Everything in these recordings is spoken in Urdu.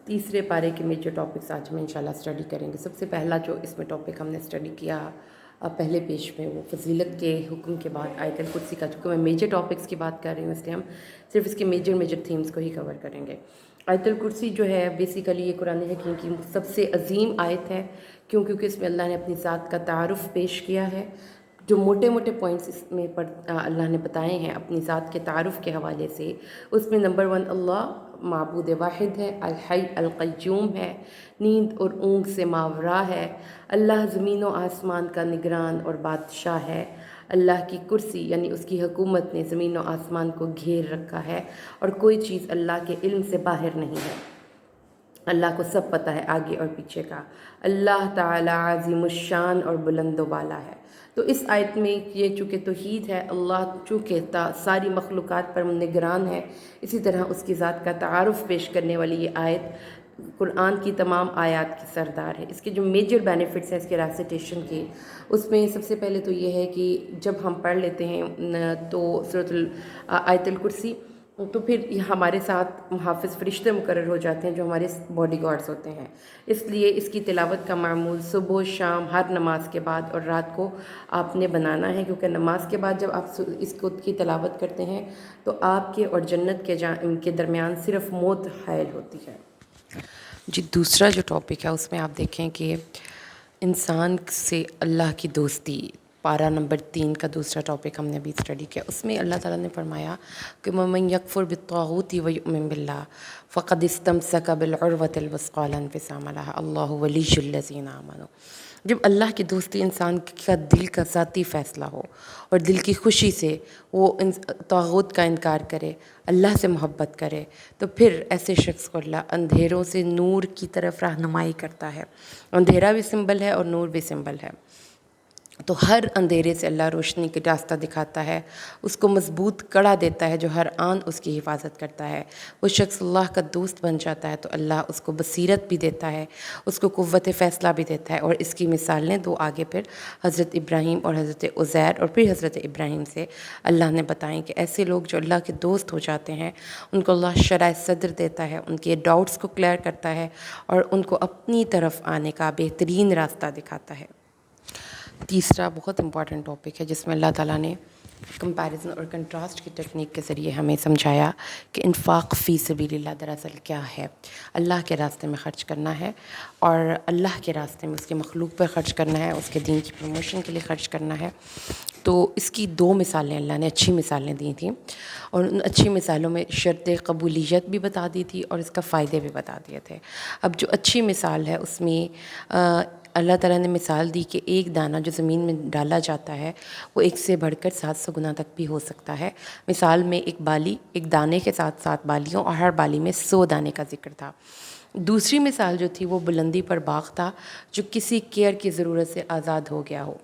تیسرے پارے کے میجر ٹاپکس آج ہم انشاءاللہ اسٹڈی کریں گے۔ سب سے پہلا جو اس میں ٹاپک ہم نے اسٹڈی کیا پہلے پیج میں، وہ فضیلت کے حکم کے بعد آیت الکرسی کا، چونکہ میں میجر ٹاپکس کی بات کر رہی ہوں اس لیے ہم صرف اس کے میجر تھیمز کو ہی کور کریں گے۔ آیت الکرسی جو ہے بیسیکلی یہ قرآن حکیم کی سب سے عظیم آیت ہے، کیونکہ اس میں اللہ نے اپنی ذات کا تعارف پیش کیا ہے۔ جو موٹے موٹے پوائنٹس اس میں اللہ نے بتائے ہیں اپنی ذات کے تعارف کے حوالے سے، اس میں نمبر 1 اللہ معبود واحد ہے، الحی القیوم ہے، نیند اور اونگ سے ماورا ہے، اللہ زمین و آسمان کا نگران اور بادشاہ ہے، اللہ کی کرسی یعنی اس کی حکومت نے زمین و آسمان کو گھیر رکھا ہے اور کوئی چیز اللہ کے علم سے باہر نہیں ہے، اللہ کو سب پتہ ہے آگے اور پیچھے کا، اللہ تعالی عظیم الشان اور بلند و بالا ہے۔ تو اس آیت میں یہ چونکہ توحید ہے، اللہ چونکہ ساری مخلوقات پر نگران ہے، اسی طرح اس کی ذات کا تعارف پیش کرنے والی یہ آیت قرآن کی تمام آیات کی سردار ہے۔ اس کے جو میجر بینیفٹس ہیں اس کے ریسیٹیشن کے، اس میں سب سے پہلے تو یہ ہے کہ جب ہم پڑھ لیتے ہیں تو آیت الکرسی، تو پھر ہمارے ساتھ محافظ فرشتے مقرر ہو جاتے ہیں جو ہمارے باڈی گارڈز ہوتے ہیں۔ اس لیے اس کی تلاوت کا معمول صبح و شام ہر نماز کے بعد اور رات کو آپ نے بنانا ہے، کیونکہ نماز کے بعد جب آپ اس کی تلاوت کرتے ہیں تو آپ کے اور جنت کے درمیان صرف موت حائل ہوتی ہے۔ جی، دوسرا جو ٹاپک ہے اس میں آپ دیکھیں کہ انسان سے اللہ کی دوستی، پارہ نمبر 3 کا دوسرا ٹاپک ہم نے ابھی اسٹڈی کیا۔ اس میں اللہ تعالیٰ نے فرمایا کہ وَمَن يَكْفُرْ بِالطَّاغُوتِ وَيُؤْمِن بِاللَّهِ فَقَدِ اسْتَمْسَكَ بِالْعُرْوَةِ الْوُثْقَىٰ لَا انفِصَامَ لَهَا اللَّهُ وَلِيُّ الَّذِينَ آمَنُوا۔ جب اللہ کی دوستی انسان کا دل کا ذاتی فیصلہ ہو اور دل کی خوشی سے وہ طاغوت کا انکار کرے، اللہ سے محبت کرے، تو پھر ایسے شخص کو اللہ اندھیروں سے نور کی طرف رہنمائی کرتا ہے۔ اندھیرا بھی سمبل ہے اور نور بھی سمبل ہے، تو ہر اندھیرے سے اللہ روشنی کا راستہ دکھاتا ہے، اس کو مضبوط کڑا دیتا ہے جو ہر آن اس کی حفاظت کرتا ہے۔ وہ شخص اللہ کا دوست بن جاتا ہے تو اللہ اس کو بصیرت بھی دیتا ہے، اس کو قوت فیصلہ بھی دیتا ہے، اور اس کی مثالیں دو آگے پھر حضرت ابراہیم اور حضرت عزیر اور پھر حضرت ابراہیم سے اللہ نے بتائیں کہ ایسے لوگ جو اللہ کے دوست ہو جاتے ہیں ان کو اللہ شرح صدر دیتا ہے، ان کے ڈاؤٹس کو کلیئر کرتا ہے اور ان کو اپنی طرف آنے کا بہترین راستہ دکھاتا ہے۔ تیسرا بہت امپورٹنٹ ٹاپک ہے جس میں اللہ تعالیٰ نے کمپیریزن اور کنٹراسٹ کی ٹیکنیک کے ذریعے ہمیں سمجھایا کہ انفاق فی سبیل اللہ دراصل کیا ہے۔ اللہ کے راستے میں خرچ کرنا ہے، اور اللہ کے راستے میں اس کے مخلوق پر خرچ کرنا ہے، اس کے دین کی پروموشن کے لیے خرچ کرنا ہے۔ تو اس کی 2 مثالیں اللہ نے اچھی مثالیں دی تھیں، اور ان اچھی مثالوں میں شرط قبولیت بھی بتا دی تھی اور اس کا فائدے بھی بتا دیے تھے۔ اب جو اچھی مثال ہے اس میں اللہ تعالیٰ نے مثال دی کہ ایک دانہ جو زمین میں ڈالا جاتا ہے وہ 1 سے بڑھ کر 700 گنا تک بھی ہو سکتا ہے۔ مثال میں ایک بالی، ایک دانے کے ساتھ 7 بالیوں اور ہر بالی میں 100 دانے کا ذکر تھا۔ دوسری مثال جو تھی وہ بلندی پر باغ تھا جو کسی کیئر کی ضرورت سے آزاد ہو گیا ہو۔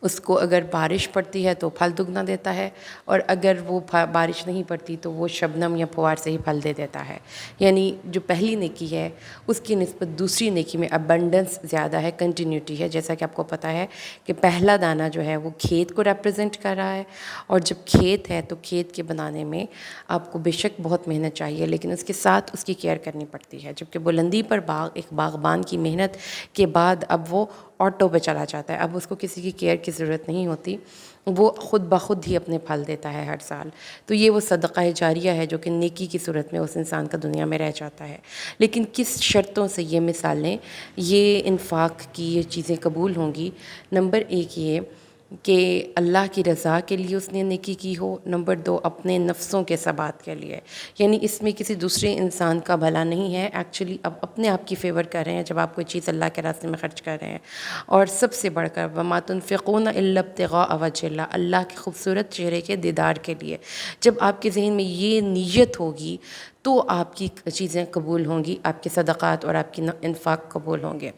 اس کو اگر بارش پڑتی ہے تو پھل دگنا دیتا ہے، اور اگر وہ بارش نہیں پڑتی تو وہ شبنم یا پھوار سے ہی پھل دے دیتا ہے۔ یعنی جو پہلی نیکی ہے اس کی نسبت دوسری نیکی میں ابنڈنس زیادہ ہے، کنٹینیوٹی ہے۔ جیسا کہ آپ کو پتہ ہے کہ پہلا دانہ جو ہے وہ کھیت کو ریپرزینٹ کر رہا ہے، اور جب کھیت ہے تو کھیت کے بنانے میں آپ کو بے شک بہت محنت چاہیے، لیکن اس کے ساتھ اس کی کیئر کرنی پڑتی ہے۔ جبکہ بلندی پر باغ ایک باغبان کی محنت کے بعد اب وہ آٹو پہ چلا جاتا ہے، اب اس کو کسی کی کیئر کی ضرورت نہیں ہوتی، وہ خود بخود ہی اپنے پھل دیتا ہے ہر سال۔ تو یہ وہ صدقہ جاریہ ہے جو کہ نیکی کی صورت میں اس انسان کا دنیا میں رہ جاتا ہے۔ لیکن کس شرطوں سے یہ مثالیں، یہ انفاق کی یہ چیزیں قبول ہوں گی؟ نمبر 1 یہ کہ اللہ کی رضا کے لیے اس نے نیکی کی ہو، نمبر 2 اپنے نفسوں کے ثبات کے لیے، یعنی اس میں کسی دوسرے انسان کا بھلا نہیں ہے، ایکچولی اب اپنے آپ کی فیور کر رہے ہیں جب آپ کوئی چیز اللہ کے راستے میں خرچ کر رہے ہیں۔ اور سب سے بڑھ کر وَمَا تُنْفِقُونَ إِلَّا ابْتِغَاءَ وَجْهِ اللَّهِ، اللہ کے خوبصورت چہرے کے دیدار کے لیے۔ جب آپ کے ذہن میں یہ نیت ہوگی تو آپ کی چیزیں قبول ہوں گی، آپ کے صدقات اور آپ کی انفاق قبول ہوں گے۔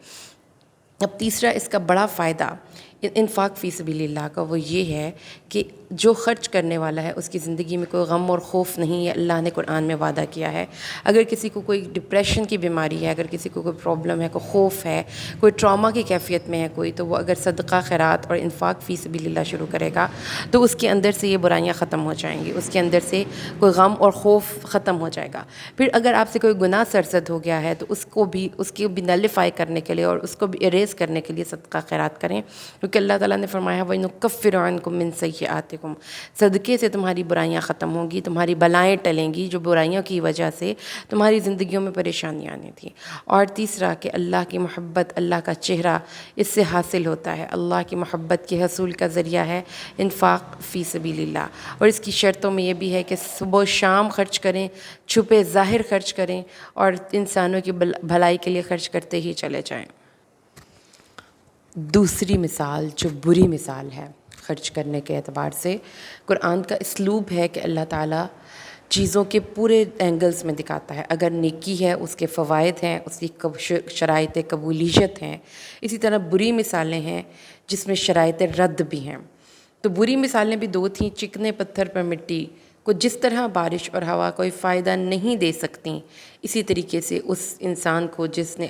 اب تیسرا اس کا بڑا فائدہ انفاق فی سبیل اللہ کا وہ یہ ہے کہ جو خرچ کرنے والا ہے اس کی زندگی میں کوئی غم اور خوف نہیں ہے. اللہ نے قرآن میں وعدہ کیا ہے اگر کسی کو کوئی ڈپریشن کی بیماری ہے, اگر کسی کو کوئی پرابلم ہے, کوئی خوف ہے, کوئی ٹراما کی کیفیت میں ہے کوئی, تو وہ اگر صدقہ خیرات اور انفاق فی سبیل اللہ شروع کرے گا تو اس کے اندر سے یہ برائیاں ختم ہو جائیں گی, اس کے اندر سے کوئی غم اور خوف ختم ہو جائے گا. پھر اگر آپ سے کوئی گناہ سرزد ہو گیا ہے تو اس کو بھی نلیفائی کرنے کے لیے اور اس کو بھی اریز کرنے کے لیے صدقہ خیرات کریں, کیونکہ اللہ تعالیٰ نے فرمایا وَنُكَفِّرُ عَنْكُم مِّن سَيِّئَاتِكُم, صدقے سے تمہاری برائیاں ختم ہوں گی, تمہاری بلائیں ٹلیں گی جو برائیوں کی وجہ سے تمہاری زندگیوں میں پریشانیاں آنی تھیں. اور تیسرا کہ اللہ کی محبت, اللہ کا چہرہ اس سے حاصل ہوتا ہے. اللہ کی محبت کے حصول کا ذریعہ ہے انفاق فی سبیل اللہ, اور اس کی شرطوں میں یہ بھی ہے کہ صبح و شام خرچ کریں, چھپے ظاہر خرچ کریں, اور انسانوں کی بھلائی کے لیے خرچ کرتے ہی چلے جائیں. دوسری مثال جو بری مثال ہے خرچ کرنے کے اعتبار سے, قرآن کا اسلوب ہے کہ اللہ تعالیٰ چیزوں کے پورے اینگلز میں دکھاتا ہے. اگر نیکی ہے اس کے فوائد ہیں, اس کی شرائط قبولیت ہیں. اسی طرح بری مثالیں ہیں جس میں شرائط رد بھی ہیں. تو بری مثالیں بھی دو تھیں, چکنے پتھر پر مٹی کو جس طرح بارش اور ہوا کوئی فائدہ نہیں دے سکتی, اسی طریقے سے اس انسان کو جس نے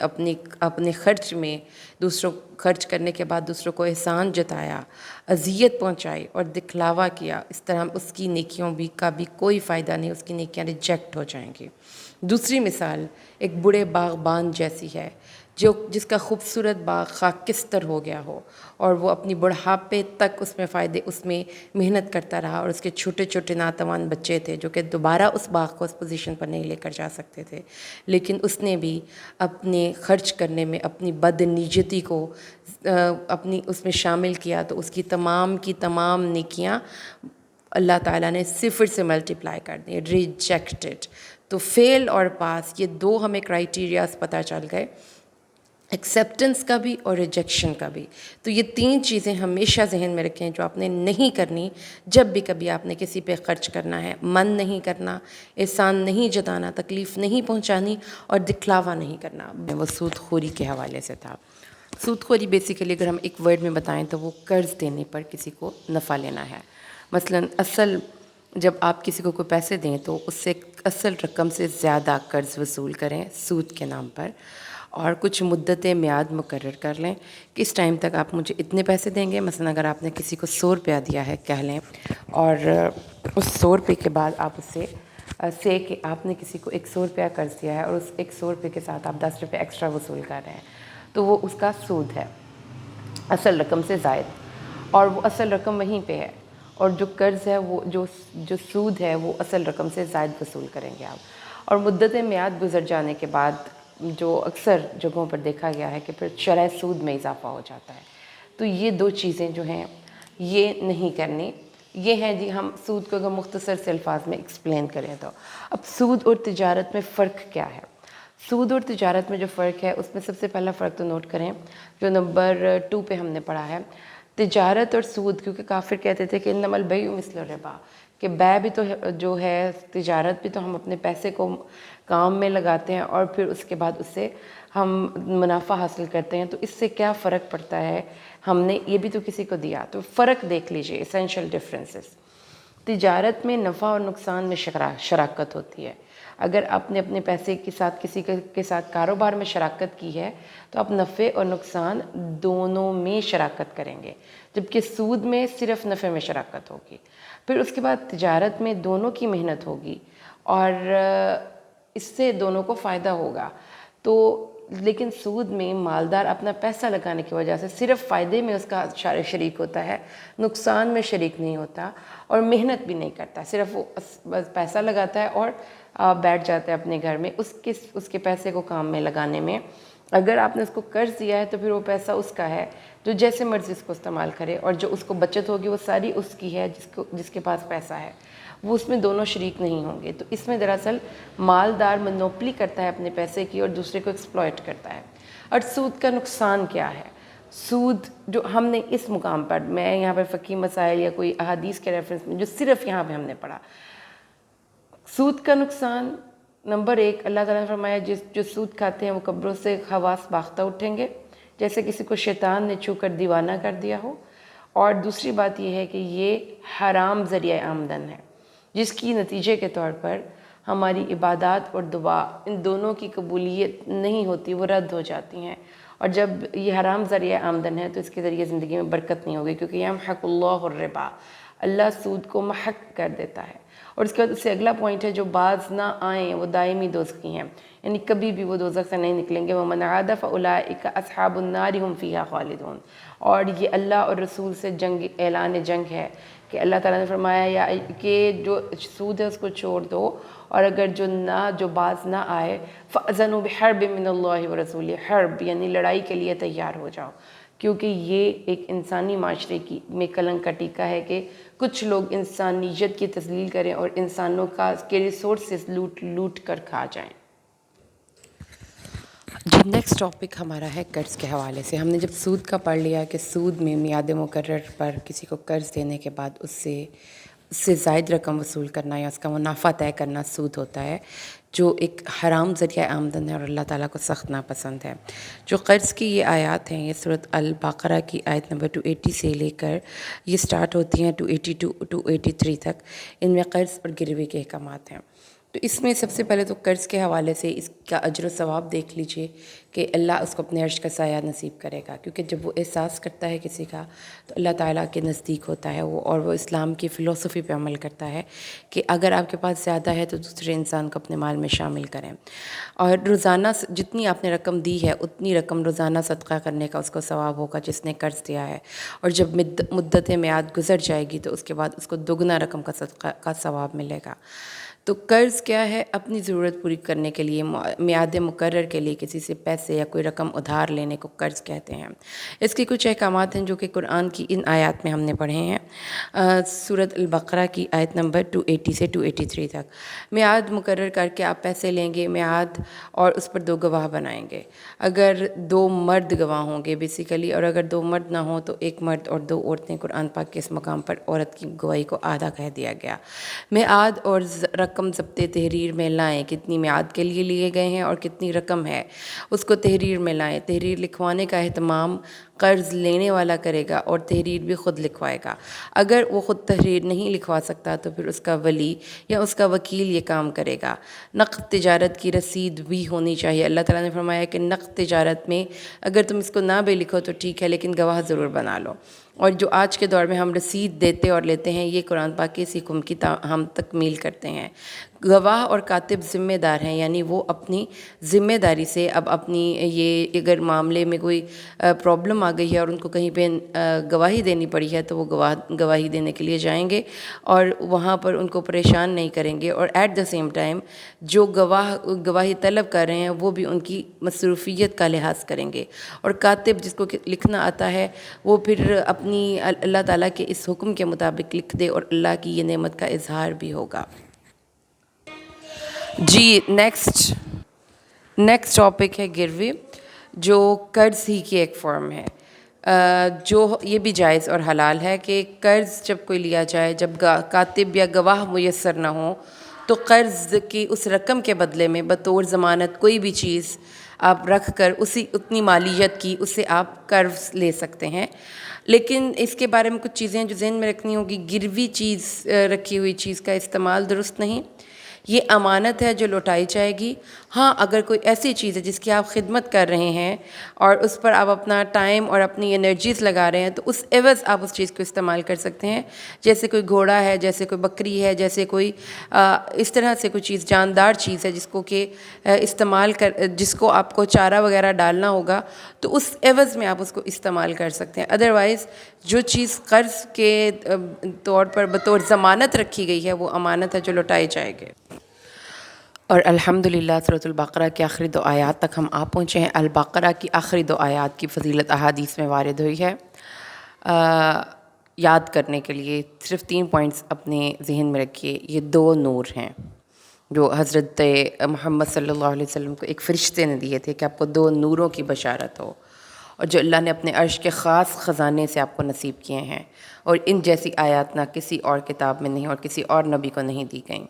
اپنے خرچ میں دوسروں خرچ کرنے کے بعد دوسروں کو احسان جتایا, اذیت پہنچائی اور دکھلاوا کیا, اس طرح اس کی نیکیوں کا بھی کوئی فائدہ نہیں, اس کی نیکیاں ریجیکٹ ہو جائیں گی. دوسری مثال ایک بڑے باغبان جیسی ہے جس کا خوبصورت باغ خاکستر ہو گیا ہو اور وہ اپنی بڑھاپے تک اس میں محنت کرتا رہا, اور اس کے چھوٹے چھوٹے ناتوان بچے تھے جو کہ دوبارہ اس باغ کو اس پوزیشن پر نہیں لے کر جا سکتے تھے, لیکن اس نے بھی اپنے خرچ کرنے میں اپنی بد نیتی کو اس میں شامل کیا, تو اس کی تمام نیکیاں اللہ تعالیٰ نے صفر سے ملٹیپلائی کر دی, ریجیکٹڈ. تو فیل اور پاس یہ دو ہمیں کرائیٹیریاز پتہ چل گئے, ایکسیپٹنس کا بھی اور ریجیکشن کا بھی. تو یہ تین چیزیں ہمیشہ ذہن میں رکھیں جو آپ نے نہیں کرنی جب بھی کبھی آپ نے کسی پہ خرچ کرنا ہے. من نہیں کرنا, احسان نہیں جتانا, تکلیف نہیں پہنچانی, اور دکھلاوا نہیں کرنا. وہ سود خوری کے حوالے سے تھا. سود خوری بیسیکلی اگر ہم ایک ورڈ میں بتائیں تو وہ قرض دینے پر کسی کو نفع لینا ہے. مثلاً جب آپ کسی کو کوئی پیسے دیں تو اس سے اصل رقم سے زیادہ قرض وصول کریں سود کے نام پر, اور کچھ مدت میعاد مقرر کر لیں کہ اس ٹائم تک آپ مجھے اتنے پیسے دیں گے. مثلا اگر آپ نے کسی کو 100 روپیہ دیا ہے کہہ لیں, اور اس 100 روپے کے بعد آپ اس سے کہ آپ نے کسی کو 100 روپیہ قرض دیا ہے اور اس 100 روپے کے ساتھ آپ 10 روپے ایکسٹرا وصول کر رہے ہیں, تو وہ اس کا سود ہے اصل رقم سے زائد, اور وہ اصل رقم وہیں پہ ہے, اور جو قرض ہے وہ جو سود ہے وہ اصل رقم سے زائد وصول کریں گے آپ. اور مدت میعاد گزر جانے کے بعد جو اکثر جگہوں پر دیکھا گیا ہے کہ پھر شرح سود میں اضافہ ہو جاتا ہے. تو یہ دو چیزیں جو ہیں یہ نہیں کرنی. یہ ہیں جی, ہم سود کو اگر مختصر سے الفاظ میں ایکسپلین کریں تو اب سود اور تجارت میں فرق کیا ہے. سود اور تجارت میں جو فرق ہے اس میں سب سے پہلا فرق تو نوٹ کریں جو نمبر 2 پہ ہم نے پڑھا ہے. تجارت اور سود, کیونکہ کافر کہتے تھے کہ انما البیع مثل الربا, کہ بیع بھی تو جو ہے تجارت بھی تو ہم اپنے پیسے کو کام میں لگاتے ہیں اور پھر اس کے بعد اس سے ہم منافع حاصل کرتے ہیں, تو اس سے کیا فرق پڑتا ہے, ہم نے یہ بھی تو کسی کو دیا. تو فرق دیکھ لیجئے, ایسینشل ڈفرینسز. تجارت میں نفع اور نقصان میں شراکت ہوتی ہے. اگر آپ نے اپنے پیسے کے ساتھ کسی کے ساتھ کاروبار میں شراکت کی ہے تو آپ نفع اور نقصان دونوں میں شراکت کریں گے, جبکہ سود میں صرف نفع میں شراکت ہوگی. پھر اس کے بعد تجارت میں دونوں کی محنت ہوگی اور اس سے دونوں کو فائدہ ہوگا. تو لیکن سود میں مالدار اپنا پیسہ لگانے کی وجہ سے صرف فائدے میں اس کا شریک ہوتا ہے, نقصان میں شریک نہیں ہوتا, اور محنت بھی نہیں کرتا, صرف وہ بس پیسہ لگاتا ہے اور بیٹھ جاتا ہے اپنے گھر میں اس کے پیسے کو کام میں لگانے میں. اگر آپ نے اس کو قرض دیا ہے تو پھر وہ پیسہ اس کا ہے جو جیسے مرضی اس کو استعمال کرے, اور جو اس کو بچت ہوگی وہ ساری اس کی ہے جس کے پاس پیسہ ہے, وہ اس میں دونوں شریک نہیں ہوں گے. تو اس میں دراصل مالدار منوپلی کرتا ہے اپنے پیسے کی اور دوسرے کو ایکسپلائٹ کرتا ہے. اور سود کا نقصان کیا ہے. سود جو ہم نے اس مقام پر, میں یہاں پر فقہی مسائل یا کوئی احادیث کے ریفرنس میں جو صرف یہاں پہ ہم نے پڑھا, سود کا نقصان نمبر 1 اللہ تعالیٰ نے فرمایا جو سود کھاتے ہیں وہ قبروں سے خواص باختہ اٹھیں گے, جیسے کسی کو شیطان نے چھو کر دیوانہ کر دیا ہو، اور دوسری بات یہ ہے کہ یہ حرام ذریعہ آمدن ہے، جس کی نتیجے کے طور پر ہماری عبادات اور دعا ان دونوں کی قبولیت نہیں ہوتی، وہ رد ہو جاتی ہیں۔ اور جب یہ حرام ذریعہ آمدن ہے تو اس کے ذریعے زندگی میں برکت نہیں ہوگی، کیونکہ یمحق اللہ الربا، اللہ سود کو محق کر دیتا ہے۔ اور اس کے بعد اس سے اگلا پوائنٹ ہے جو باز نہ آئیں وہ دائمی دوزخی ہیں، یعنی کبھی بھی وہ دوزخ سے نہیں نکلیں گے۔ وَمَنْ عَادَ فَأُولَٰئِکَ أَصْحَابُ النَّارِ هُمْ فِيهَا خَالِدُونَ۔ اور یہ اللہ اور رسول سے اعلان جنگ ہے کہ اللہ تعالیٰ نے فرمایا کہ جو سود ہے اس کو چھوڑ دو، اور اگر جو باز نہ آئے فَأْذَنُوا بِحَرْبٍ مِّنَ اللَّهِ وَرَسُولِهِ، حرب یعنی لڑائی کے لیے تیار ہو جاؤ، کیونکہ یہ ایک انسانی معاشرے میں کلنک کا ٹیکہ ہے کہ کچھ لوگ انسانیت کی تذلیل کریں اور انسانوں کے ریسورسز لوٹ کر کھا جائیں۔ جی نیکسٹ ٹاپک ہمارا ہے قرض کے حوالے سے۔ ہم نے جب سود کا پڑھ لیا کہ سود میں میعاد مقرر پر کسی کو قرض دینے کے بعد اس سے زائد رقم وصول کرنا یا اس کا منافع طے کرنا سود ہوتا ہے، جو ایک حرام ذریعہ آمدن ہے اور اللہ تعالیٰ کو سخت ناپسند ہے۔ جو قرض کی یہ آیات ہیں، یہ سورۃ البقرہ کی آیت نمبر 280 سے لے کر یہ سٹارٹ ہوتی ہیں 282 283 تک، ان میں قرض اور گروی کے احکامات ہیں۔ تو اس میں سب سے پہلے تو قرض کے حوالے سے اس کا اجر و ثواب دیکھ لیجئے کہ اللہ اس کو اپنے عرش کا سایہ نصیب کرے گا، کیونکہ جب وہ احساس کرتا ہے کسی کا تو اللہ تعالیٰ کے نزدیک ہوتا ہے وہ، اور وہ اسلام کی فلسفی پہ عمل کرتا ہے کہ اگر آپ کے پاس زیادہ ہے تو دوسرے انسان کو اپنے مال میں شامل کریں، اور روزانہ جتنی آپ نے رقم دی ہے اتنی رقم روزانہ صدقہ کرنے کا اس کو ثواب ہوگا جس نے قرض دیا ہے، اور جب مدت میعاد گزر جائے گی تو اس کے بعد اس کو دگنا رقم کا صدقہ کا ثواب ملے گا۔ تو قرض کیا ہے؟ اپنی ضرورت پوری کرنے کے لیے، میعاد مقرر کے لیے کسی سے پیسے یا کوئی رقم ادھار لینے کو قرض کہتے ہیں۔ اس کے کچھ احکامات ہیں جو کہ قرآن کی ان آیات میں ہم نے پڑھے ہیں، سورۃ البقرہ کی آیت نمبر 280 سے 283 تک۔ میعاد مقرر کر کے آپ پیسے لیں گے، میعاد، اور اس پر 2 گواہ بنائیں گے۔ اگر 2 مرد گواہ ہوں گے بیسیکلی، اور اگر 2 مرد نہ ہوں تو 1 مرد اور 2 عورتیں، قرآن پاک کے اس مقام پر عورت کی گواہی کو آدھا کہہ دیا گیا۔ میعاد اور رقم ضبط تحریر میں لائیں، کتنی میعاد کے لیے لیے گئے ہیں اور کتنی رقم ہے اس کو تحریر میں لائیں۔ تحریر لکھوانے کا اہتمام قرض لینے والا کرے گا اور تحریر بھی خود لکھوائے گا۔ اگر وہ خود تحریر نہیں لکھوا سکتا تو پھر اس کا ولی یا اس کا وکیل یہ کام کرے گا۔ نقد تجارت کی رسید بھی ہونی چاہیے۔ اللہ تعالیٰ نے فرمایا کہ نقد تجارت میں اگر تم اس کو نہ بھی لکھو تو ٹھیک ہے، لیکن گواہ ضرور بنا لو۔ اور جو آج کے دور میں ہم رسید دیتے اور لیتے ہیں، یہ قرآن پاک کے اس حکم کی ہم تکمیل کرتے ہیں۔ گواہ اور کاتب ذمہ دار ہیں، یعنی وہ اپنی ذمہ داری سے اب اپنی یہ اگر معاملے میں کوئی پرابلم آ گئی ہے اور ان کو کہیں پہ گواہی دینی پڑی ہے تو وہ گواہی دینے کے لیے جائیں گے اور وہاں پر ان کو پریشان نہیں کریں گے، اور ایٹ دا سیم ٹائم جو گواہی طلب کر رہے ہیں وہ بھی ان کی مصروفیت کا لحاظ کریں گے۔ اور کاتب جس کو لکھنا آتا ہے وہ پھر اپنی اللہ تعالیٰ کے اس حکم کے مطابق لکھ دے، اور اللہ کی یہ نعمت کا اظہار بھی ہوگا۔ جی نیکسٹ ٹاپک ہے گروی، جو قرض ہی کی ایک فارم ہے، جو یہ بھی جائز اور حلال ہے کہ قرض جب کوئی لیا جائے، جب کاتب یا گواہ میسر نہ ہوں تو قرض کی اس رقم کے بدلے میں بطور ضمانت کوئی بھی چیز آپ رکھ کر اتنی مالیت کی اس سے آپ قرض لے سکتے ہیں۔ لیکن اس کے بارے میں کچھ چیزیں جو ذہن میں رکھنی ہوگی، گروی چیز رکھی ہوئی چیز کا استعمال درست نہیں، یہ امانت ہے جو لوٹائی جائے گی۔ ہاں اگر کوئی ایسی چیز ہے جس کی آپ خدمت کر رہے ہیں اور اس پر آپ اپنا ٹائم اور اپنی انرجیز لگا رہے ہیں تو اس عوض آپ اس چیز کو استعمال کر سکتے ہیں، جیسے کوئی گھوڑا ہے، جیسے کوئی بکری ہے، جیسے کوئی اس طرح سے کوئی چیز جاندار چیز ہے جس کو کہ جس کو آپ کو چارہ وغیرہ ڈالنا ہوگا تو اس عوض میں آپ اس کو استعمال کر سکتے ہیں۔ ادروائز جو چیز قرض کے طور پر بطور ضمانت رکھی گئی ہے وہ امانت ہے جو لوٹائی جائے گی۔ اور الحمدللہ سورۃ البقرہ کی آخری 2 آیات تک ہم آ پہنچے ہیں۔ البقرہ کی آخری 2 آیات کی فضیلت احادیث میں وارد ہوئی ہے۔ یاد کرنے کے لیے صرف 3 پوائنٹس اپنے ذہن میں رکھیے۔ یہ 2 نور ہیں جو حضرت محمد صلی اللہ علیہ وسلم کو ایک فرشتے نے دیے تھے کہ آپ کو 2 نوروں کی بشارت ہو، اور جو اللہ نے اپنے عرش کے خاص خزانے سے آپ کو نصیب کیے ہیں، اور ان جیسی آیات نہ کسی اور کتاب میں نہیں اور کسی اور نبی کو نہیں دی گئیں۔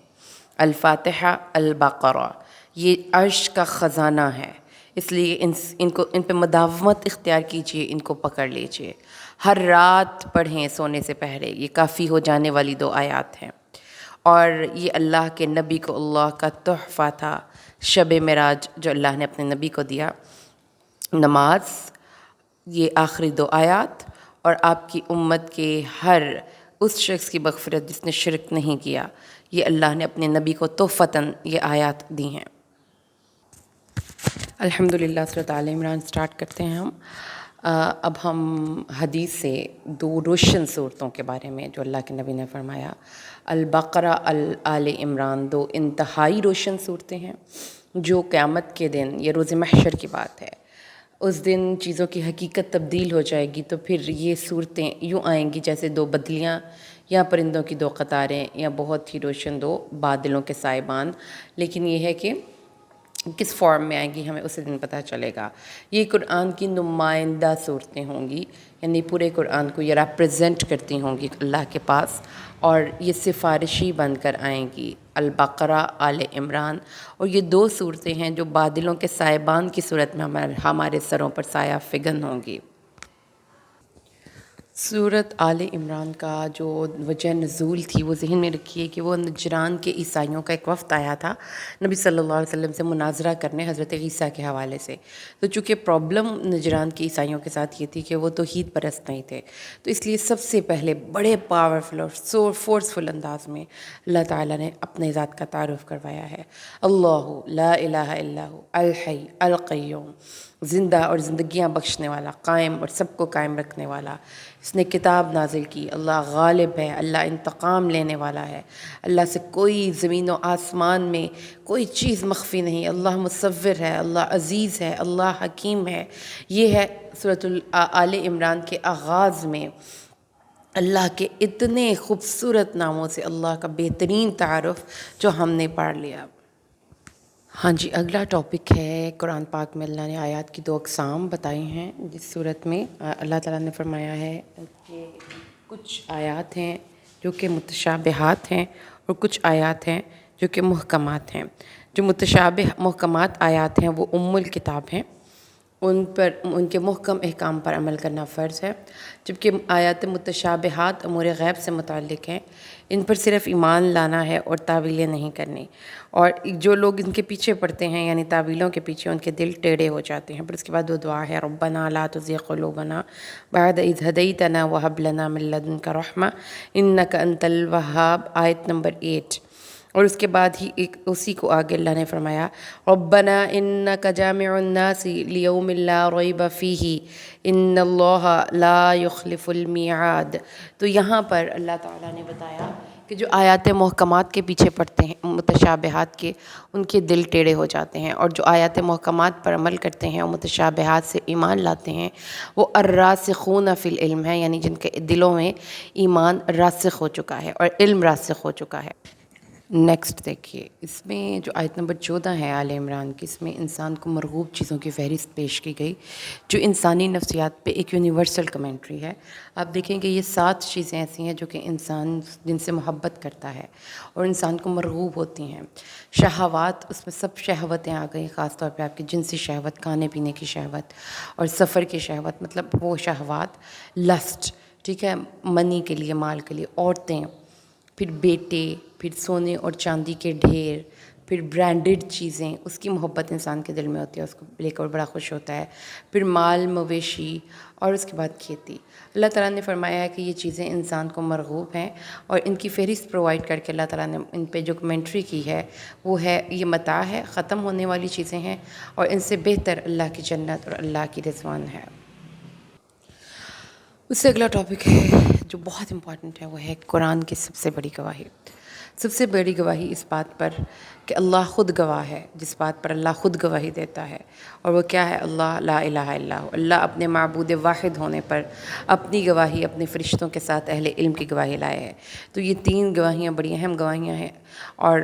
الفاتحہ البقرہ یہ عرش کا خزانہ ہے، اس لیے ان پہ مداومت اختیار کیجئے، ان کو پکڑ لیجئے، ہر رات پڑھیں سونے سے پہلے، یہ کافی ہو جانے والی 2 آیات ہیں۔ اور یہ اللہ کے نبی کو اللہ کا تحفہ تھا، شب معراج جو اللہ نے اپنے نبی کو دیا، نماز، یہ آخری 2 آیات، اور آپ کی امت کے ہر اس شخص کی مغفرت جس نے شرک نہیں کیا، یہ اللہ نے اپنے نبی کو تحفتاً یہ آیات دی ہیں۔ الحمدللہ، سورۃ آل عمران سٹارٹ کرتے ہیں ہم۔ اب ہم حدیث سے 2 روشن صورتوں کے بارے میں جو اللہ کے نبی نے فرمایا، البقرہ، آل عمران، 2 انتہائی روشن صورتیں ہیں جو قیامت کے دن، یہ روز محشر کی بات ہے، اس دن چیزوں کی حقیقت تبدیل ہو جائے گی، تو پھر یہ صورتیں یوں آئیں گی جیسے 2 بدلیاں یا پرندوں کی 2 قطاریں یا بہت ہی روشن 2 بادلوں کے سائبان، لیکن یہ ہے کہ کس فارم میں آئیں گی ہمیں اسی دن پتہ چلے گا۔ یہ قرآن کی نمائندہ صورتیں ہوں گی، یعنی پورے قرآن کو یہ ریپرزینٹ کرتی ہوں گی اللہ کے پاس، اور یہ سفارشی بن کر آئیں گی، البقرہ، آل عمران۔ اور یہ 2 صورتیں ہیں جو بادلوں کے سائبان کی صورت میں ہمارے سروں پر سایہ فگن ہوں گی۔ سورۃ آل عمران کا جو وجہ نزول تھی وہ ذہن میں رکھیے کہ وہ نجران کے عیسائیوں کا ایک وفد آیا تھا نبی صلی اللہ علیہ وسلم سے مناظرہ کرنے حضرت عیسیٰ کے حوالے سے۔ تو چونکہ پرابلم نجران کے عیسائیوں کے ساتھ یہ تھی کہ وہ توحید پرست نہیں تھے، تو اس لیے سب سے پہلے بڑے پاورفل اور فورسفل انداز میں اللہ تعالیٰ نے اپنے ذات کا تعارف کروایا ہے۔ اللہ لا الہ الا ہو الحی القیوم، زندہ اور زندگیاں بخشنے والا، قائم اور سب کو قائم رکھنے والا، اس نے کتاب نازل کی، اللہ غالب ہے، اللہ انتقام لینے والا ہے، اللہ سے کوئی زمین و آسمان میں کوئی چیز مخفی نہیں، اللہ مصور ہے، اللہ عزیز ہے، اللہ حکیم ہے۔ یہ ہے سورۃ آل عمران کے آغاز میں اللہ کے اتنے خوبصورت ناموں سے اللہ کا بہترین تعارف جو ہم نے پڑھ لیا۔ ہاں جی، اگلا ٹاپک ہے قرآن پاک میں اللہ نے آیات کی 2 اقسام بتائی ہیں، جس صورت میں اللہ تعالیٰ نے فرمایا ہے کہ کچھ آیات ہیں جو کہ متشابہات ہیں اور کچھ آیات ہیں جو کہ محکمات ہیں۔ جو متشابہ محکمات آیات ہیں وہ الکتاب ہیں، ان کے محکم احکام پر عمل کرنا فرض ہے، جبکہ آیات متشابہات امور غیب سے متعلق ہیں، ان پر صرف ایمان لانا ہے اور تعویلیں نہیں کرنی۔ اور جو لوگ ان کے پیچھے پڑتے ہیں، یعنی تعویلوں کے پیچھے، ان کے دل ٹیڑھے ہو جاتے ہیں۔ پھر اس کے بعد 2 دعا ہے، ربنا لا تزغ قلوبنا بعد اذ ہدیتنا وہب لنا من لدنک رحمہ انک انت الوہاب، آیت نمبر 8۔ اور اس کے بعد ہی اسی کو آگے اللہ نے فرمایا، ربنا انک جامع الناس لیوم لا ریب فیہ ان اللہ لا یخلف المیعاد۔ تو یہاں پر اللہ تعالیٰ نے بتایا کہ جو آیات محکمات کے پیچھے پڑتے ہیں، متشابہات کے، ان کے دل ٹیڑھے ہو جاتے ہیں، اور جو آیات محکمات پر عمل کرتے ہیں اور متشابہات سے ایمان لاتے ہیں، وہ الراسخون فی العلم ہیں، یعنی جن کے دلوں میں ایمان راسخ ہو چکا ہے اور علم راسخ ہو چکا ہے۔ نیکسٹ دیکھیے، اس میں جو آیت نمبر 14 ہے آل عمران کی، اس میں انسان کو مرغوب چیزوں کی فہرست پیش کی گئی جو انسانی نفسیات پہ ایک یونیورسل کمنٹری ہے۔ آپ دیکھیں کہ یہ 7 چیزیں ایسی ہیں جو کہ انسان جن سے محبت کرتا ہے اور انسان کو مرغوب ہوتی ہیں۔ شہوات، اس میں سب شہوتیں آ گئی، خاص طور پہ آپ کی جنسی شہوت، کھانے پینے کی شہوت اور سفر کی شہوت، مطلب وہ شہوات، لسٹ، ٹھیک ہے، منی کے لیے، مال کے لیے، عورتیں، پھر بیٹے، پھر سونے اور چاندی کے ڈھیر، پھر برانڈڈ چیزیں، اس کی محبت انسان کے دل میں ہوتی ہے، اس کو لے کر بڑا خوش ہوتا ہے، پھر مال، مویشی، اور اس کے بعد کھیتی۔ اللہ تعالیٰ نے فرمایا ہے کہ یہ چیزیں انسان کو مرغوب ہیں، اور ان کی فہرست پرووائڈ کر کے اللہ تعالیٰ نے ان پہ جو کمنٹری کی ہے وہ ہے، یہ متاع ہے، ختم ہونے والی چیزیں ہیں، اور ان سے بہتر اللہ کی جنت اور اللہ کی رضوان ہے۔ اس سے اگلا ٹاپک ہے جو بہت امپورٹنٹ ہے، وہ ہے قرآن کی سب سے بڑی گواہی۔ سب سے بڑی گواہی اس بات پر کہ اللہ خود گواہ ہے، جس بات پر اللہ خود گواہی دیتا ہے، اور وہ کیا ہے؟ اللہ لا الہ الا ہو، اللہ اپنے معبود واحد ہونے پر اپنی گواہی اپنے فرشتوں کے ساتھ اہل علم کی گواہی لائے ہے۔ تو یہ 3 گواہیاں بڑی اہم گواہیاں ہیں، اور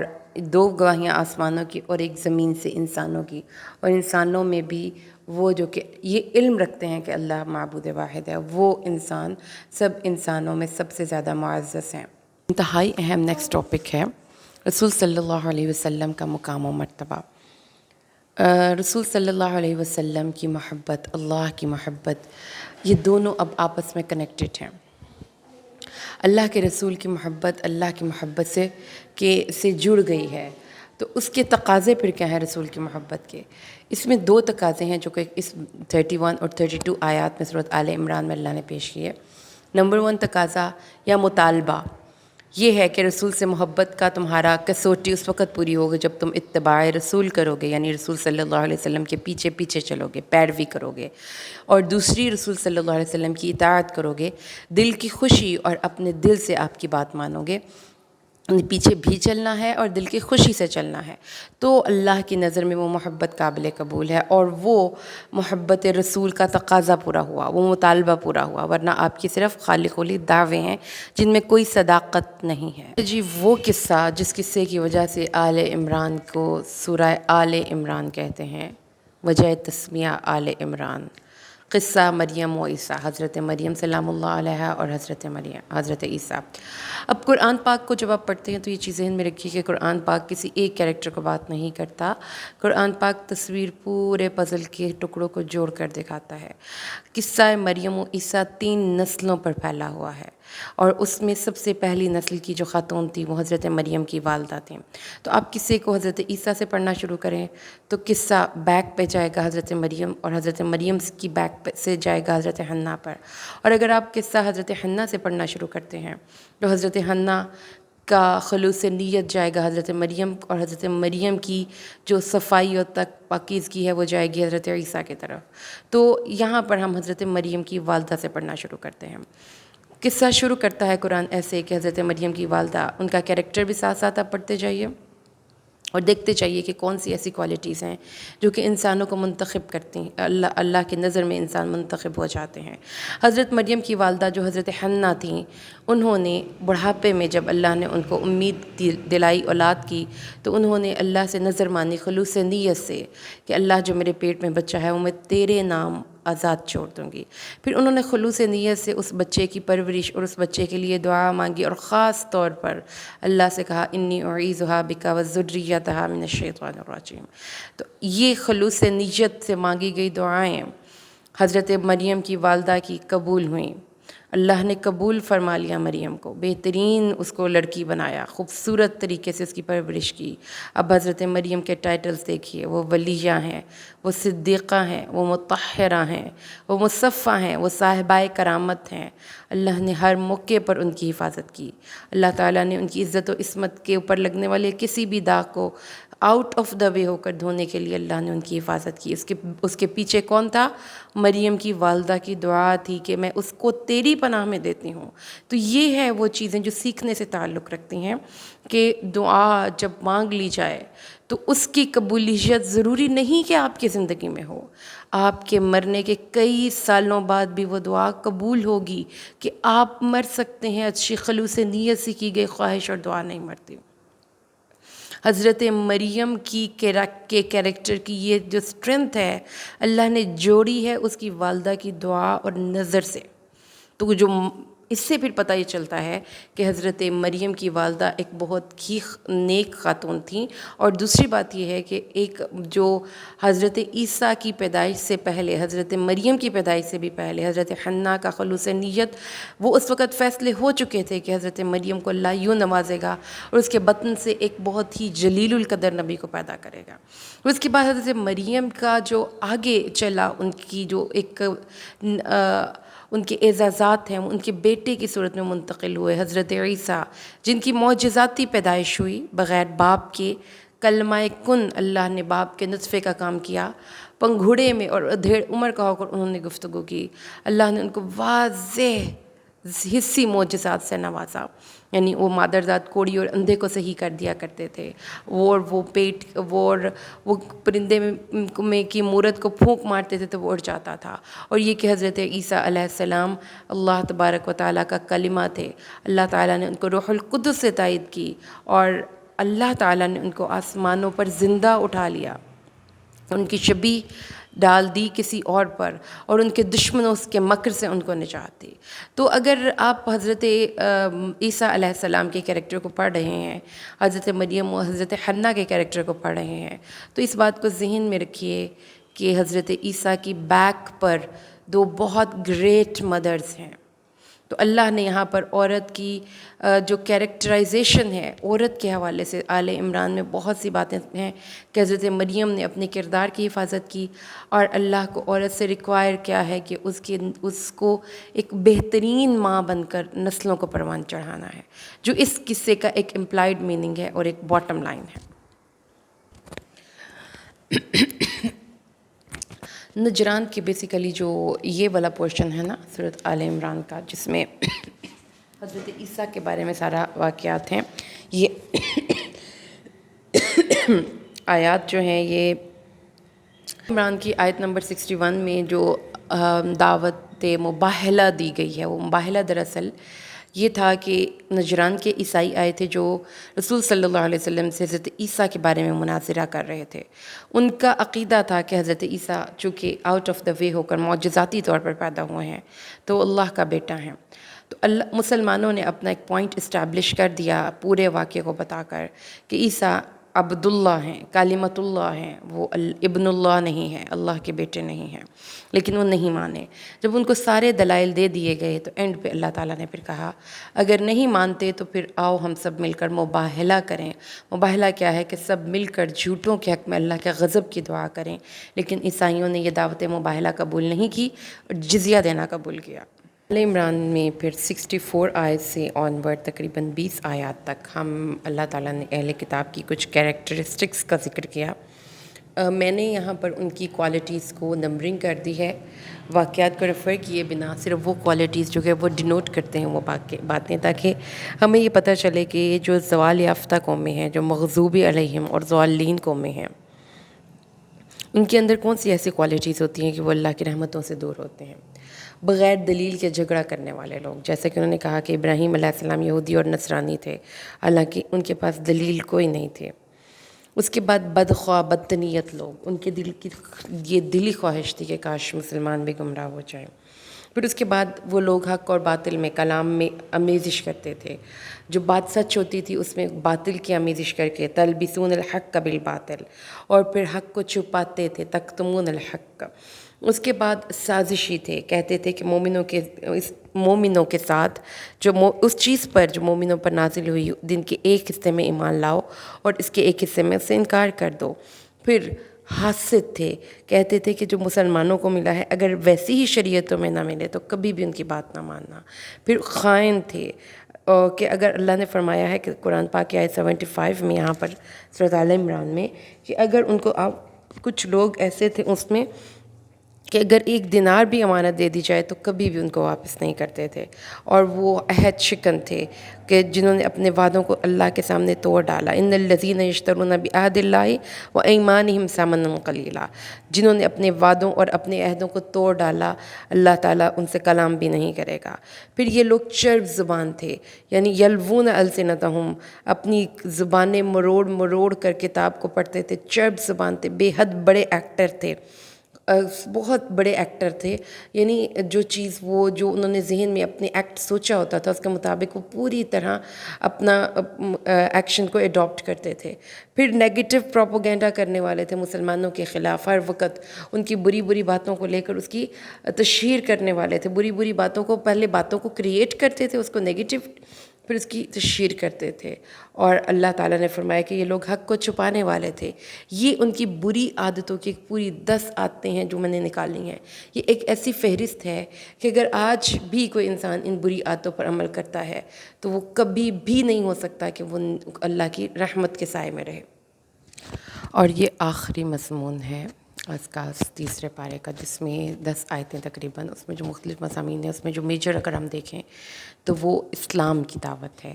2 گواہیاں آسمانوں کی اور ایک زمین سے انسانوں کی، اور انسانوں میں بھی وہ جو کہ یہ علم رکھتے ہیں کہ اللہ معبود واحد ہے، وہ انسان سب انسانوں میں سب سے زیادہ معزز ہیں۔ انتہائی اہم نیکسٹ ٹاپک ہے رسول صلی اللہ علیہ وسلم کا مقام و مرتبہ۔ رسول صلی اللہ علیہ وسلم کی محبت، اللہ کی محبت، یہ دونوں اب آپس میں کنیکٹڈ ہیں۔ اللہ کے رسول کی محبت اللہ کی محبت سے جڑ گئی ہے، تو اس کے تقاضے پھر کیا ہیں رسول کی محبت کے؟ اس میں دو تقاضے ہیں جو کہ اس 31 اور 32 آیات میں سورۃ آل عمران میں اللہ نے پیش کیے۔ نمبر 1 تقاضا یا مطالبہ یہ ہے کہ رسول سے محبت کا تمہارا کسوٹی اس وقت پوری ہوگی جب تم اتباع رسول کرو گے، یعنی رسول صلی اللہ علیہ وسلم کے پیچھے پیچھے چلو گے، پیروی کرو گے، اور دوسری رسول صلی اللہ علیہ وسلم کی اطاعت کرو گے، دل کی خوشی اور اپنے دل سے آپ کی بات مانو گے۔ پیچھے بھی چلنا ہے اور دل کی خوشی سے چلنا ہے، تو اللہ کی نظر میں وہ محبت قابل قبول ہے، اور وہ محبت رسول کا تقاضا پورا ہوا، وہ مطالبہ پورا ہوا، ورنہ آپ کی صرف خالی خولی دعوے ہیں جن میں کوئی صداقت نہیں ہے۔ جی وہ قصہ جس قصے کی وجہ سے آل عمران کو سورہ آل عمران کہتے ہیں، وجہ تسمیہ آل عمران، قصہ مریم و عیسیٰ، حضرت مریم سلام اللہ علیہ اور حضرت عیسیٰ۔ اب قرآن پاک کو جب آپ پڑھتے ہیں تو یہ چیز ذہن میں رکھیے کہ قرآن پاک کسی ایک کیریکٹر کو بات نہیں کرتا، قرآن پاک تصویر پورے پزل کے ٹکڑوں کو جوڑ کر دکھاتا ہے۔ قصہ مریم و عیسیٰ 3 نسلوں پر پھیلا ہوا ہے، اور اس میں سب سے پہلی نسل کی جو خاتون تھی وہ حضرت مریم کی والدہ تھیں۔ تو آپ قصے کو حضرت عیسیٰ سے پڑھنا شروع کریں تو قصہ بیک پہ جائے گا حضرت مریم، اور حضرت مریم کی بیک سے جائے گا حضرت حنہ پر، اور اگر آپ قصہ حضرت حنہ سے پڑھنا شروع کرتے ہیں تو حضرت حنہ کا خلوص نیت جائے گا حضرت مریم، اور حضرت مریم کی جو صفائی اور تک پاکیزگی ہے وہ جائے گی حضرت عیسیٰ کی طرف۔ تو یہاں پر ہم حضرت مریم کی والدہ سے پڑھنا شروع کرتے ہیں۔ قصہ شروع کرتا ہے قرآن ایسے کہ حضرت مریم کی والدہ، ان کا کیریکٹر بھی ساتھ ساتھ آپ پڑھتے جائیے اور دیکھتے چاہیے کہ کون سی ایسی کوالٹیز ہیں جو کہ انسانوں کو منتخب کرتی ہیں، اللہ کی نظر میں انسان منتخب ہو جاتے ہیں۔ حضرت مریم کی والدہ جو حضرت حنہ تھیں، انہوں نے بڑھاپے میں جب اللہ نے ان کو امید دلائی اولاد کی تو انہوں نے اللہ سے نظر مانی خلوص نیت سے کہ اللہ جو میرے پیٹ میں بچہ ہے وہ میں تیرے نام آزاد چھوڑ دوں گی۔ پھر انہوں نے خلوص نیت سے اس بچے کی پرورش اور اس بچے کے لیے دعا مانگی، اور خاص طور پر اللہ سے کہا انی اعیذھا بک وذریتھا من الشیطان الرجیم۔ تو یہ خلوص نیت سے مانگی گئی دعائیں حضرت مریم کی والدہ کی قبول ہوئیں۔ اللہ نے قبول فرما لیا مریم کو، بہترین اس کو لڑکی بنایا، خوبصورت طریقے سے اس کی پرورش کی۔ اب حضرت مریم کے ٹائٹلز دیکھیے، وہ ولیہ ہیں، وہ صدیقہ ہیں، وہ مطہرہ ہیں، وہ مصفہ ہیں، وہ صاحبہ کرامت ہیں۔ اللہ نے ہر موقع پر ان کی حفاظت کی۔ اللہ تعالیٰ نے ان کی عزت و عصمت کے اوپر لگنے والے کسی بھی داغ کو آؤٹ آف دا وے ہو کر دھونے کے لیے اللہ نے ان کی حفاظت کی۔ اس کے پیچھے کون تھا؟ مریم کی والدہ کی دعا تھی کہ میں اس کو تیری پناہ میں دیتی ہوں۔ تو یہ ہے وہ چیزیں جو سیکھنے سے تعلق رکھتی ہیں کہ دعا جب مانگ لی جائے تو اس کی قبولیت ضروری نہیں کہ آپ کی زندگی میں ہو، آپ کے مرنے کے کئی سالوں بعد بھی وہ دعا قبول ہوگی کہ آپ مر سکتے ہیں، اچھی خلوص نیت سے کی گئی خواہش اور دعا نہیں مرتی۔ حضرت مریم کے کیریکٹر کی یہ جو اسٹرینتھ ہے اللہ نے جوڑی ہے اس کی والدہ کی دعا اور نظر سے۔ تو جو اس سے پھر پتہ یہ چلتا ہے کہ حضرت مریم کی والدہ ایک بہت ہی نیک خاتون تھیں، اور دوسری بات یہ ہے کہ ایک جو حضرت عیسیٰ کی پیدائش سے پہلے، حضرت مریم کی پیدائش سے بھی پہلے حضرت حنہ کا خلوص نیت، وہ اس وقت فیصلے ہو چکے تھے کہ حضرت مریم کو اللہ یوں نوازے گا اور اس کے بطن سے ایک بہت ہی جلیل القدر نبی کو پیدا کرے گا۔ اس کے بعد حضرت مریم کا جو آگے چلا ان کی جو ایک ان کے اعزازات ہیں، ان کے بیٹے کی صورت میں منتقل ہوئے، حضرت عیسیٰ جن کی معجزاتی پیدائش ہوئی بغیر باپ کے، کلمہ کن اللہ نے باپ کے نطفے کا کام کیا، پنگھوڑے میں اور ادھیڑ عمر کا ہو کر انہوں نے گفتگو کی، اللہ نے ان کو واضح حسی معجزات سے نوازا، یعنی وہ مادرزاد کوڑی اور اندھے کو صحیح کر دیا کرتے تھے، وہ پرندے میں کی مورت کو پھونک مارتے تھے تو وہ اڑ جاتا تھا، اور یہ کہ حضرت عیسیٰ علیہ السلام اللہ تبارک و تعالیٰ کا کلمہ تھے، اللہ تعالیٰ نے ان کو روح القدس سے تائید کی، اور اللہ تعالیٰ نے ان کو آسمانوں پر زندہ اٹھا لیا۔ ان کی شبیہ ڈال دی کسی اور پر، اور ان کے دشمنوں کے مکر سے ان کو نجات دی۔ تو اگر آپ حضرت عیسیٰ علیہ السلام کے کیریکٹر کو پڑھ رہے ہیں، حضرت مریم و حضرت حنہ کے کیریکٹر کو پڑھ رہے ہیں، تو اس بات کو ذہن میں رکھیے کہ حضرت عیسیٰ کی بیک پر دو بہت گریٹ مدرز ہیں۔ تو اللہ نے یہاں پر عورت کی جو کیریکٹرائزیشن ہے عورت کے حوالے سے، آل عمران میں بہت سی باتیں ہیں کہ حضرت مریم نے اپنے کردار کی حفاظت کی، اور اللہ کو عورت سے ریکوائر کیا ہے کہ اس کو ایک بہترین ماں بن کر نسلوں کو پروان چڑھانا ہے، جو اس قصے کا ایک امپلائڈ میننگ ہے اور ایک باٹم لائن ہے۔ نجران کی بیسیکلی جو یہ والا پورشن ہے نا سورۃ آل عمران کا، جس میں حضرت عیسیٰ کے بارے میں سارا واقعات ہیں، یہ آیات جو ہیں، یہ عمران کی آیت نمبر 61 میں جو دعوت مباہلہ دی گئی ہے، وہ مباہلہ دراصل یہ تھا کہ نجران کے عیسائی آئے تھے جو رسول صلی اللہ علیہ وسلم سے حضرت عیسیٰ کے بارے میں مناظرہ کر رہے تھے۔ ان کا عقیدہ تھا کہ حضرت عیسیٰ چونکہ آؤٹ آف دا وے ہو کر معجزاتی طور پر پیدا ہوئے ہیں تو اللہ کا بیٹا ہیں۔ تو مسلمانوں نے اپنا ایک پوائنٹ اسٹیبلش کر دیا پورے واقعے کو بتا کر کہ عیسیٰ عبداللہ ہیں، کلمۃ اللہ ہیں، وہ ابن اللہ نہیں ہیں، اللہ کے بیٹے نہیں ہیں، لیکن وہ نہیں مانے۔ جب ان کو سارے دلائل دے دیے گئے تو اینڈ پہ اللہ تعالیٰ نے پھر کہا اگر نہیں مانتے تو پھر آؤ ہم سب مل کر مباہلہ کریں۔ مباہلہ کیا ہے کہ سب مل کر جھوٹوں کے حق میں اللہ کے غضب کی دعا کریں، لیکن عیسائیوں نے یہ دعوت مباہلہ قبول نہیں کی اور جزیہ دینا قبول کیا۔ آل عمران میں پھر 64 آیت سے آن ورڈ تقریباً 20 آیات تک ہم اللہ تعالیٰ نے اہل کتاب کی کچھ کیریکٹرسٹکس کا ذکر کیا۔ میں نے یہاں پر ان کی کوالٹیز کو نمبرنگ کر دی ہے، واقعات کو ریفر کیے بنا، صرف وہ کوالٹیز جو کہ وہ ڈینوٹ کرتے ہیں وہ باتیں، تاکہ ہمیں یہ پتہ چلے کہ یہ جو زوال یافتہ قومیں ہیں، جو مغضوب علیہم اور ضالین قومیں ہیں، ان کے اندر کون سی ایسی کوالٹیز ہوتی ہیں کہ وہ اللہ کی رحمتوں سے دور ہوتے ہیں۔ بغیر دلیل کے جھگڑا کرنے والے لوگ، جیسے کہ انہوں نے کہا کہ ابراہیم علیہ السلام یہودی اور نصرانی تھے، حالانکہ ان کے پاس دلیل کوئی نہیں تھے۔ اس کے بعد بدخواہ بدنیت لوگ، ان کے دل کی یہ دلی خواہش تھی کہ کاش مسلمان بھی گمراہ ہو جائیں۔ پھر اس کے بعد وہ لوگ حق اور باطل میں کلام میں آمیزش کرتے تھے، جو بات سچ ہوتی تھی اس میں باطل کی آمیزش کر کے تلبسون الحق بالباطل، اور پھر حق کو چھپاتے تھے تکتمون الحق۔ اس کے بعد سازشی تھے، کہتے تھے کہ مومنوں کے ساتھ اس چیز پر جو مومنوں پر نازل ہوئی دن کے ایک حصے میں ایمان لاؤ اور اس کے ایک حصے میں اس سے انکار کر دو۔ پھر حاسد تھے، کہتے تھے کہ جو مسلمانوں کو ملا ہے اگر ویسی ہی شریعتوں میں نہ ملے تو کبھی بھی ان کی بات نہ ماننا۔ پھر خائن تھے کہ اگر اللہ نے فرمایا ہے کہ قرآن پاک کی آیت 75 میں یہاں پر سورۃ آل عمران میں کہ اگر ان کو کچھ لوگ ایسے تھے اس میں کہ اگر ایک دینار بھی امانت دے دی جائے تو کبھی بھی ان کو واپس نہیں کرتے تھے، اور وہ عہد شکن تھے کہ جنہوں نے اپنے وعدوں کو اللہ کے سامنے توڑ ڈالا۔ ان الذین یشترون بعہد اللہ وایمانہم ثمنا قلیلا، جنہوں نے اپنے وعدوں اور اپنے عہدوں کو توڑ ڈالا، اللہ تعالیٰ ان سے کلام بھی نہیں کرے گا۔ پھر یہ لوگ چرب زبان تھے، یعنی یلوون السنتہم، اپنی زبانیں مروڑ مروڑ کر کتاب کو پڑھتے تھے، چرب زبان تھے، بے حد بڑے ایکٹر تھے، بہت بڑے ایکٹر تھے، یعنی جو چیز جو انہوں نے ذہن میں اپنے ایکٹ سوچا ہوتا تھا اس کے مطابق وہ پوری طرح اپنا ایکشن کو ایڈاپٹ کرتے تھے۔ پھر نیگیٹو پروپیگنڈا کرنے والے تھے مسلمانوں کے خلاف، ہر وقت ان کی بری بری باتوں کو لے کر اس کی تشہیر کرنے والے تھے، بری بری باتوں کو، پہلے باتوں کو کریٹ کرتے تھے، اس کو نیگیٹو، پھر اس کی تشہیر کرتے تھے۔ اور اللہ تعالیٰ نے فرمایا کہ یہ لوگ حق کو چھپانے والے تھے۔ یہ ان کی بری عادتوں کی پوری 10 عادتیں ہیں جو میں نے نکالی ہیں۔ یہ ایک ایسی فہرست ہے کہ اگر آج بھی کوئی انسان ان بری عادتوں پر عمل کرتا ہے تو وہ کبھی بھی نہیں ہو سکتا کہ وہ اللہ کی رحمت کے سائے میں رہے۔ اور یہ آخری مضمون ہے اس کا تیسرے پارے کا، جس میں 10 آیتیں تقریباً، اس میں جو مختلف مضامین ہیں اس میں جو میجر اگر ہم دیکھیں تو وہ اسلام کی دعوت ہے،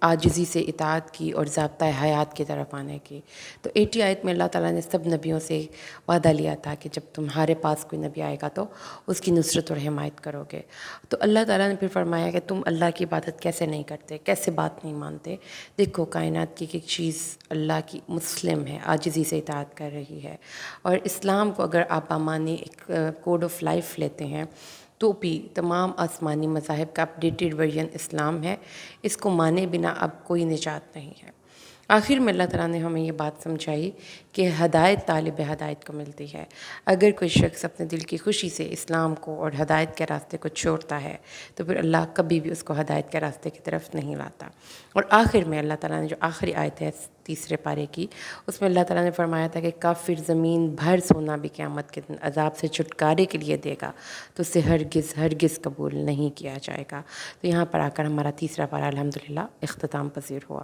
عاجزی سے اطاعت کی اور ضابطۂ حیات کی طرف آنے کی۔ تو 80 آیت میں اللہ تعالیٰ نے سب نبیوں سے وعدہ لیا تھا کہ جب تمہارے پاس کوئی نبی آئے گا تو اس کی نصرت اور حمایت کرو گے۔ تو اللہ تعالیٰ نے پھر فرمایا کہ تم اللہ کی عبادت کیسے نہیں کرتے، کیسے بات نہیں مانتے۔ دیکھو کائنات کی ایک چیز اللہ کی مسلم ہے، عاجزی سے اطاعت کر رہی ہے، اور اسلام کو اگر آپ بامعنی ایک کوڈ آف لائف لیتے ہیں تو بھی تمام آسمانی مذاہب کا اپڈیٹڈ ورژن اسلام ہے. اس کو مانے بنا اب کوئی نجات نہیں ہے. آخر میں اللہ تعالیٰ نے ہمیں یہ بات سمجھائی کہ ہدایت طالب ہدایت کو ملتی ہے. اگر کوئی شخص اپنے دل کی خوشی سے اسلام کو اور ہدایت کے راستے کو چھوڑتا ہے تو پھر اللہ کبھی بھی اس کو ہدایت کے راستے کی طرف نہیں لاتا. اور آخر میں اللہ تعالیٰ نے جو آخری آیت ہے 3 پارے کی، اس میں اللہ تعالیٰ نے فرمایا تھا کہ کافر زمین بھر سونا بھی قیامت کے دن عذاب سے چھٹکارے کے لیے دے گا تو اسے ہرگز قبول نہیں کیا جائے گا. تو یہاں پر آ کر ہمارا 3 پارہ الحمدللہ اختتام پذیر ہوا.